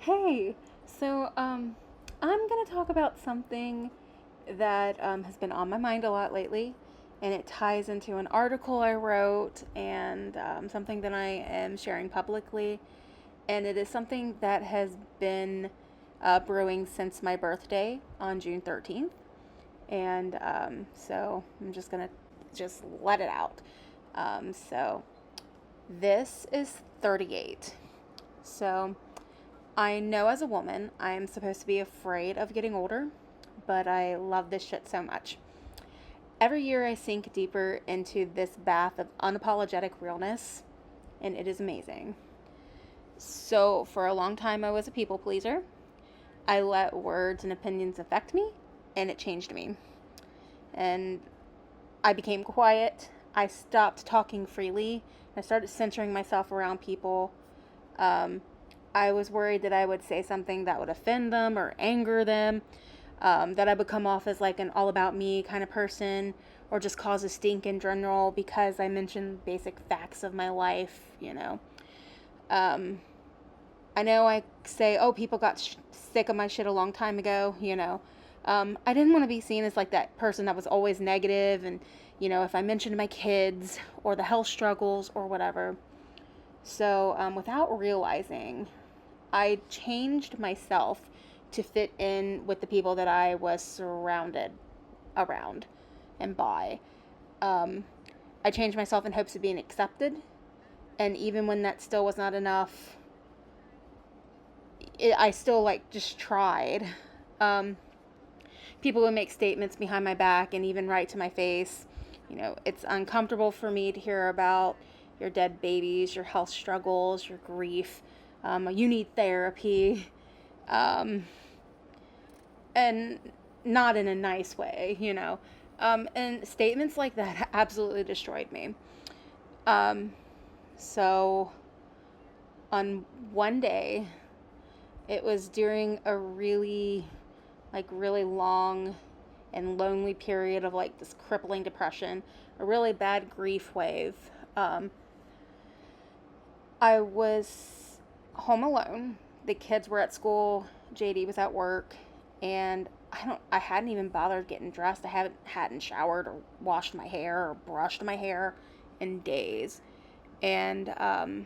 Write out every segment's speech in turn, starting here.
Hey, I'm going to talk about something that has been on my mind a lot lately, and it ties into an article I wrote and something that I am sharing publicly. And it is something that has been brewing since my birthday on June 13th. And so I'm just going to just let it out. So this is 38. So I know as a woman, I am supposed to be afraid of getting older, but I love this shit so much. Every year I sink deeper into this bath of unapologetic realness, and it is amazing. So, for a long time, I was a people pleaser. I let words and opinions affect me, and it changed me. And I became quiet. I stopped talking freely. I started centering myself around people. Um, I was worried that I would say something that would offend them or anger them, that I would come off as like an all about me kind of person or just cause a stink in general because I mentioned basic facts of my life. Um, I know I say, oh, people got sick of my shit a long time ago. I didn't want to be seen as like that person that was always negative and, if I mentioned my kids or the health struggles or whatever. So, without realizing, I changed myself to fit in with the people that I was surrounded around and by. Um, I changed myself in hopes of being accepted, and even when that still was not enough, I still like just tried. Um, People would make statements behind my back and even write to my face. It's uncomfortable for me to hear about your dead babies, your health struggles, your grief. You need therapy. Um, and not in a nice way. And statements like that absolutely destroyed me. Um, so on one day, it was during a really long and lonely period of like this crippling depression, a really bad grief wave. Um, I was home alone. The kids were at school. JD was at work, and I hadn't even bothered getting dressed. I hadn't showered or washed my hair or brushed my hair in days, and I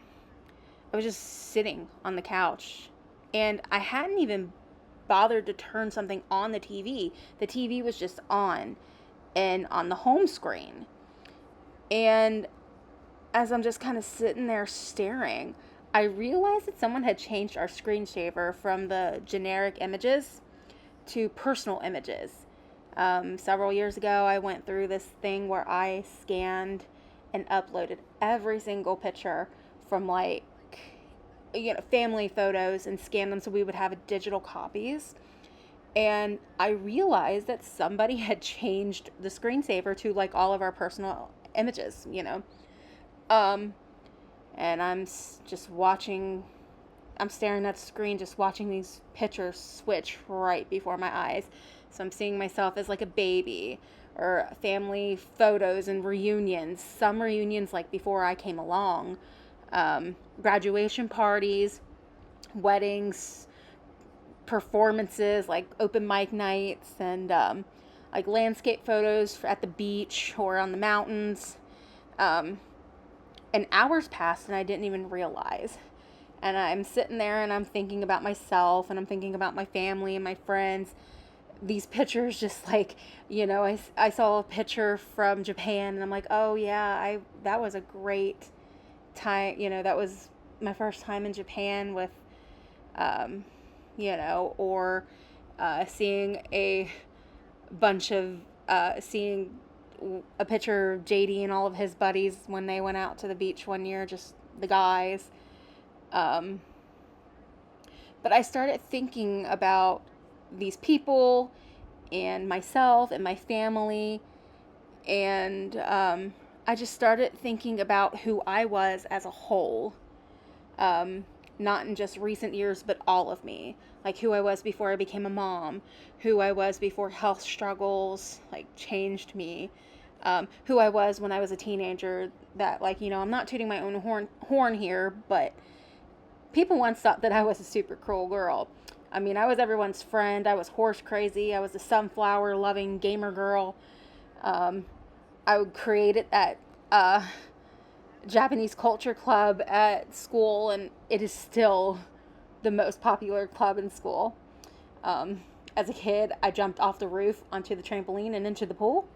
was just sitting on the couch, and I hadn't even bothered to turn something on the TV. The TV was just on and on the home screen. And as I'm just kind of sitting there staring, I realized that someone had changed our screensaver from the generic images to personal images. Several years ago, I went through this thing where I scanned and uploaded every single picture from like, family photos and scanned them so we would have digital copies. And I realized that somebody had changed the screensaver to like all of our personal images. Um, and just watching, I'm staring at the screen, just watching these pictures switch right before my eyes. So I'm seeing myself as like a baby, or family photos and reunions, some reunions like before I came along, graduation parties, weddings, performances like open mic nights, and like landscape photos at the beach or on the mountains. Um, and hours passed and I didn't even realize. And I'm sitting there and I'm thinking about myself and I'm thinking about my family and my friends. These pictures just like, I saw a picture from Japan and I'm like, oh yeah, that was a great time. That was my first time in Japan with, um, or seeing a bunch of, seeing a picture of JD and all of his buddies when they went out to the beach one year, just the guys. Um, but I started thinking about these people and myself and my family, and I just started thinking about who I was as a whole. Um, Not in just recent years, but all of me. Like who I was before I became a mom, who I was before health struggles like changed me, who I was when I was a teenager. That like I'm not tooting my own horn here, but People once thought that I was a super cruel girl. I mean, I was everyone's friend. I was horse crazy. I was a sunflower loving gamer girl. Um, I would create it at Japanese culture club at school, and it is still the most popular club in school. Um, as a kid, I jumped off the roof onto the trampoline and into the pool,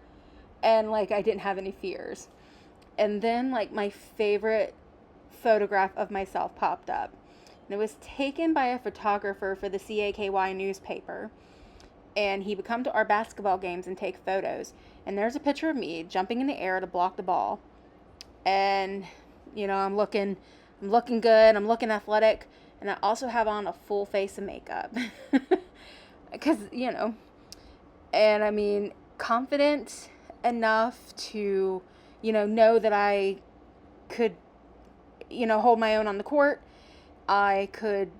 and like I didn't have any fears. And then like my favorite photograph of myself popped up. And it was taken by a photographer for the CAKY newspaper. And he would come to our basketball games and take photos. And there's a picture of me jumping in the air to block the ball. And I'm looking good, I'm looking athletic, and I also have on a full face of makeup. Cuz, and I mean, confident enough to, know that I could, hold my own on the court. I could,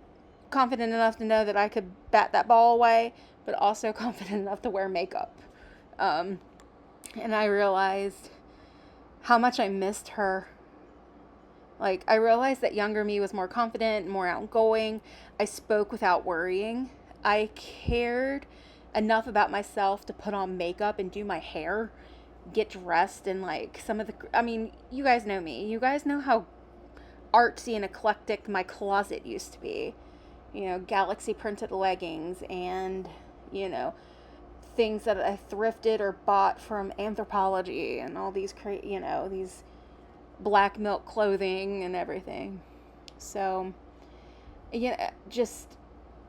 confident enough to know that I could bat that ball away, but also confident enough to wear makeup. Um, and I realized how much I missed her. Like, I realized that younger me was more confident, more outgoing. I spoke without worrying. I cared enough about myself to put on makeup and do my hair, get dressed, and like I mean, you guys know me. You guys know how artsy and eclectic my closet used to be. Galaxy printed leggings and, you know, things that I thrifted or bought from Anthropology and all these, these black milk clothing and everything. So, just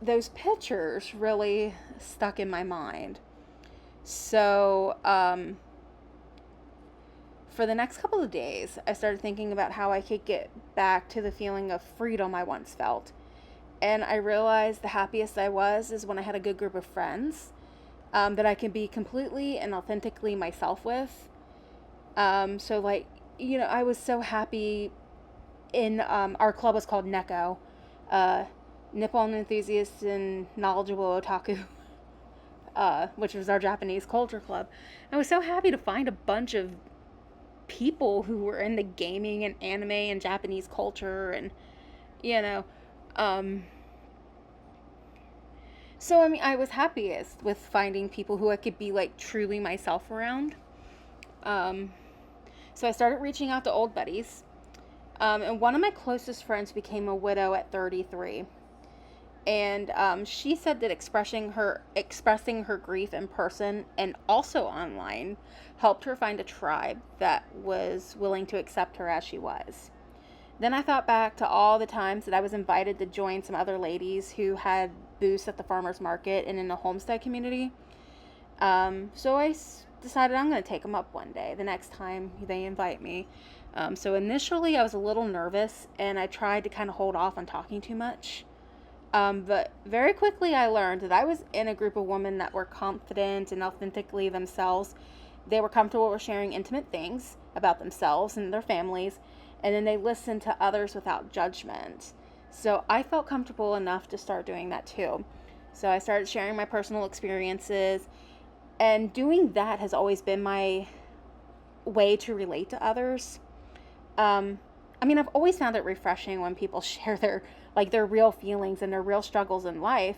those pictures really stuck in my mind. So, for the next couple of days, I started thinking about how I could get back to the feeling of freedom I once felt. And I realized the happiest I was is when I had a good group of friends that I can be completely and authentically myself with. So, like, I was so happy in our club was called Neko, Nippon Enthusiasts and Knowledgeable Otaku, which was our Japanese culture club. I was so happy to find a bunch of people who were into gaming and anime and Japanese culture and, you know, um, so I mean, I was happiest with finding people who I could be like truly myself around. Um, so I started reaching out to old buddies. And one of my closest friends became a widow at 33. And she said that expressing her grief in person and also online helped her find a tribe that was willing to accept her as she was. Then I thought back to all the times that I was invited to join some other ladies who had booths at the farmers market and in the homestead community. So I decided I'm going to take them up one day, the next time they invite me. So initially I was a little nervous and I tried to kind of hold off on talking too much. But very quickly I learned that I was in a group of women that were confident and authentically themselves. They were comfortable with sharing intimate things about themselves and their families, and then they listened to others without judgment. So I felt comfortable enough to start doing that too. So I started sharing my personal experiences, and doing that has always been my way to relate to others. I mean, I've always found it refreshing when people share their real feelings and their real struggles in life,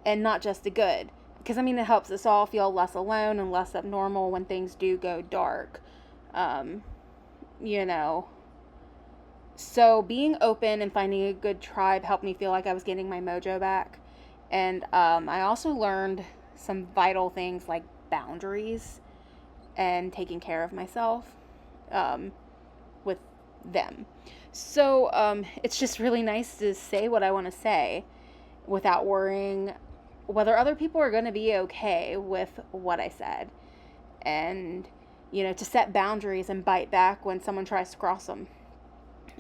and not just the good. Because I mean, it helps us all feel less alone and less abnormal when things do go dark. Um, you know, so being open and finding a good tribe helped me feel like I was getting my mojo back. And I also learned some vital things like boundaries and taking care of myself with them. So it's just really nice to say what I want to say without worrying whether other people are going to be okay with what I said. And, to set boundaries and bite back when someone tries to cross them.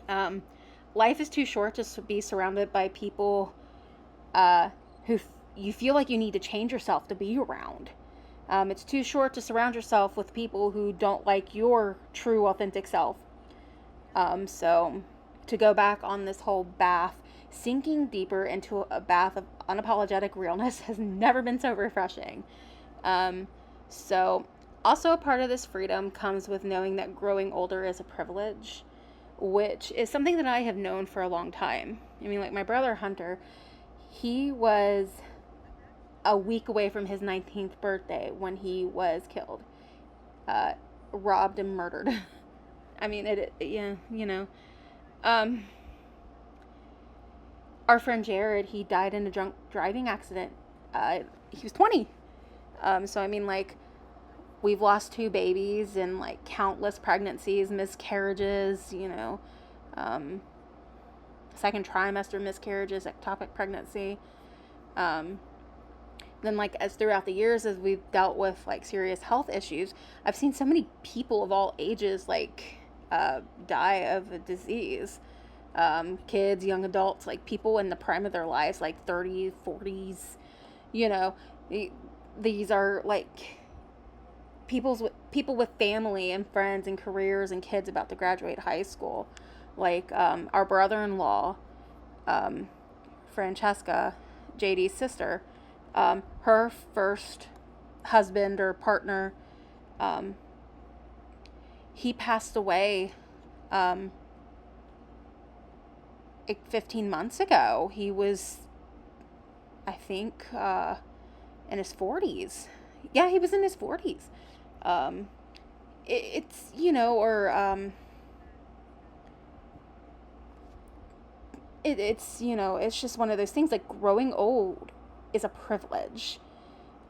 Um, Life is too short to be surrounded by people who you feel like you need to change yourself to be around. It's too short to surround yourself with people who don't like your true, authentic self. So, to go back on this whole bath, sinking deeper into a bath of unapologetic realness has never been so refreshing. Um, so, also a part of this freedom comes with knowing that growing older is a privilege, which is something that I have known for a long time. I mean, like my brother Hunter, he was a week away from his 19th birthday when he was killed, uh, robbed and murdered. I mean, yeah, Um, our friend Jared, he died in a drunk driving accident. He was 20. So I mean, like, we've lost two babies and like countless pregnancies, miscarriages, um, second trimester miscarriages, ectopic pregnancy. Um, then like as throughout the years as we've dealt with like serious health issues, I've seen so many people of all ages like die of a disease. Kids, young adults, like people in the prime of their lives, like 30s, 40s, you know, these are like people with family and friends and careers and kids about to graduate high school. Like our brother-in-law, um, Francesca, JD's sister, her first husband or partner, um, he passed away um, like 15 months ago. He was, I think, in his 40s. Yeah, he was in his 40s. Um, it's, or it's just one of those things like growing old is a privilege.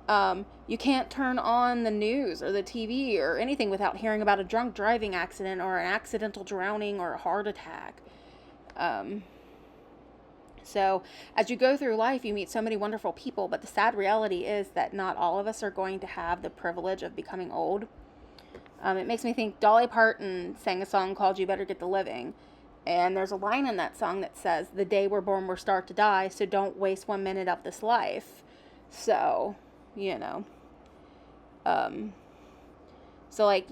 You can't turn on the news or the TV or anything without hearing about a drunk driving accident or an accidental drowning or a heart attack. Um, so, as you go through life, you meet so many wonderful people, but the sad reality is that not all of us are going to have the privilege of becoming old. It makes me think Dolly Parton sang a song called You Better Get the Living. And there's a line in that song that says, "The day we're born, we're start to die, so don't waste 1 minute of this life." So, you know. Um, so, like,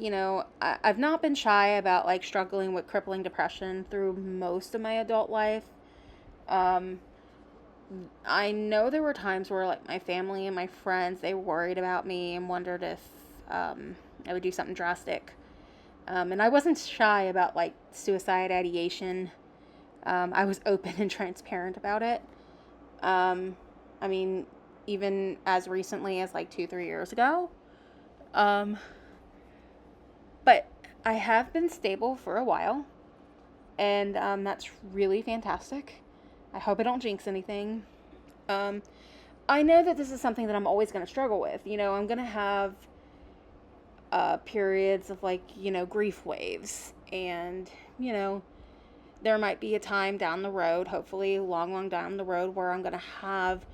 I've not been shy about, like, struggling with crippling depression through most of my adult life. Um, I know there were times where, like, my family and my friends, they worried about me and wondered if I would do something drastic. And I wasn't shy about, like, suicide ideation. I was open and transparent about it. Um, I mean, even as recently as, like, 2, 3 years ago. Um, but I have been stable for a while, and that's really fantastic. I hope I don't jinx anything. Um, I know that this is something that I'm always going to struggle with. I'm going to have periods of, like, grief waves. And, there might be a time down the road, hopefully long, long down the road, where I'm going to have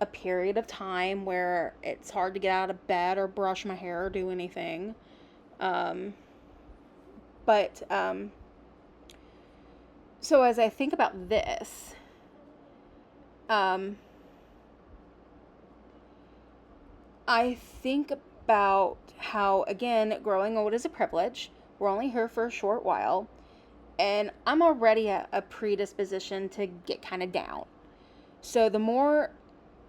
a period of time where it's hard to get out of bed or brush my hair or do anything. Um, but so as I think about this, um, I think about how, again, growing old is a privilege. We're only here for a short while. And I'm already at a predisposition to get kind of down. So the more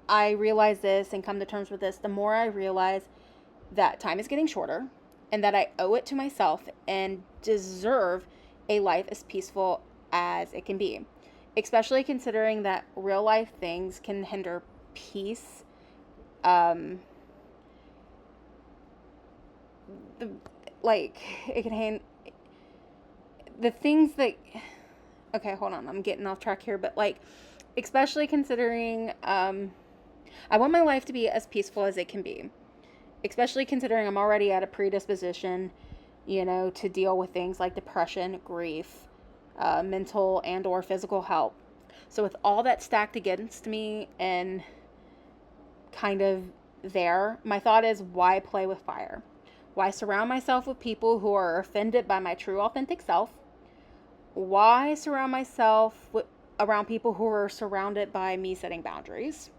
I realize this and come to terms with this, the more I realize that time is getting shorter and that I owe it to myself and deserve a life as peaceful as it can be. Especially considering that real life things can hinder peace. Um, the, like, it can hand the things that. Okay, hold on, I'm getting off track here, but like, especially considering, I want my life to be as peaceful as it can be. Especially considering I'm already at a predisposition, to deal with things like depression, grief, mental and or physical health. So with all that stacked against me and kind of there, my thought is, why play with fire? Why surround myself with people who are offended by my true authentic self? Why surround myself around people who are surrounded by me setting boundaries?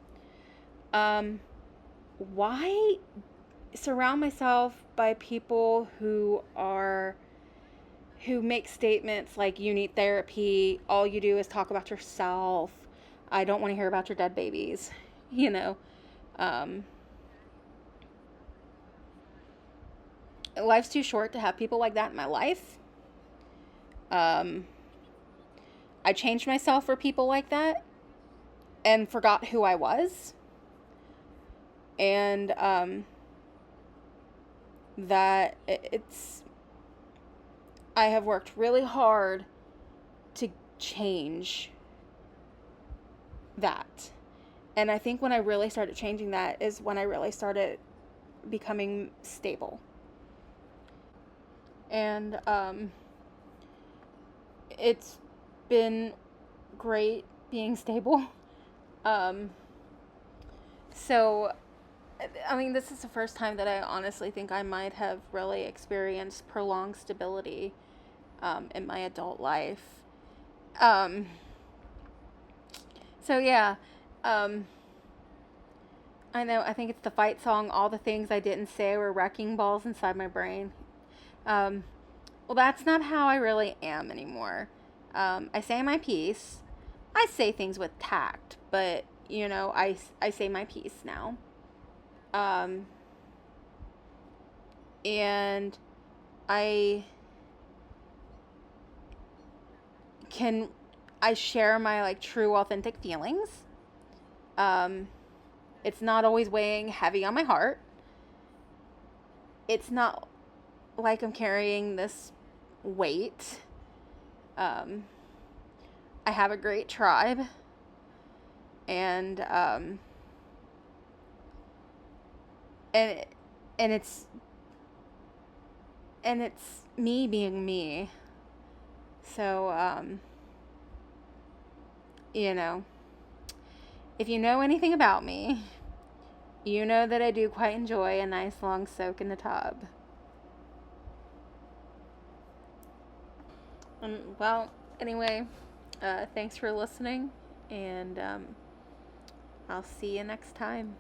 Um, why surround myself by people who make statements like, you need therapy, all you do is talk about yourself, I don't want to hear about your dead babies, you know? Um, Life's too short to have people like that in my life. Um, I changed myself for people like that and forgot who I was. And that it's, I have worked really hard to change that. And I think when I really started changing that is when I really started becoming stable. And it's been great being stable. Um, so, I mean, this is the first time that I honestly think I might have really experienced prolonged stability in my adult life. Um, so, yeah. Um, I know, I think it's the fight song, All the Things I Didn't Say Were Wrecking Balls Inside My Brain. Um, well, that's not how I really am anymore. I say my piece. I say things with tact, but, I say my piece now. Um, and I can, I share my, like, true, authentic feelings. Um, it's not always weighing heavy on my heart. It's not like I'm carrying this weight. Um, I have a great tribe, and and and it's and it's me being me. So you know, if you know anything about me, you know that I do quite enjoy a nice long soak in the tub. Well, anyway, thanks for listening, and I'll see you next time.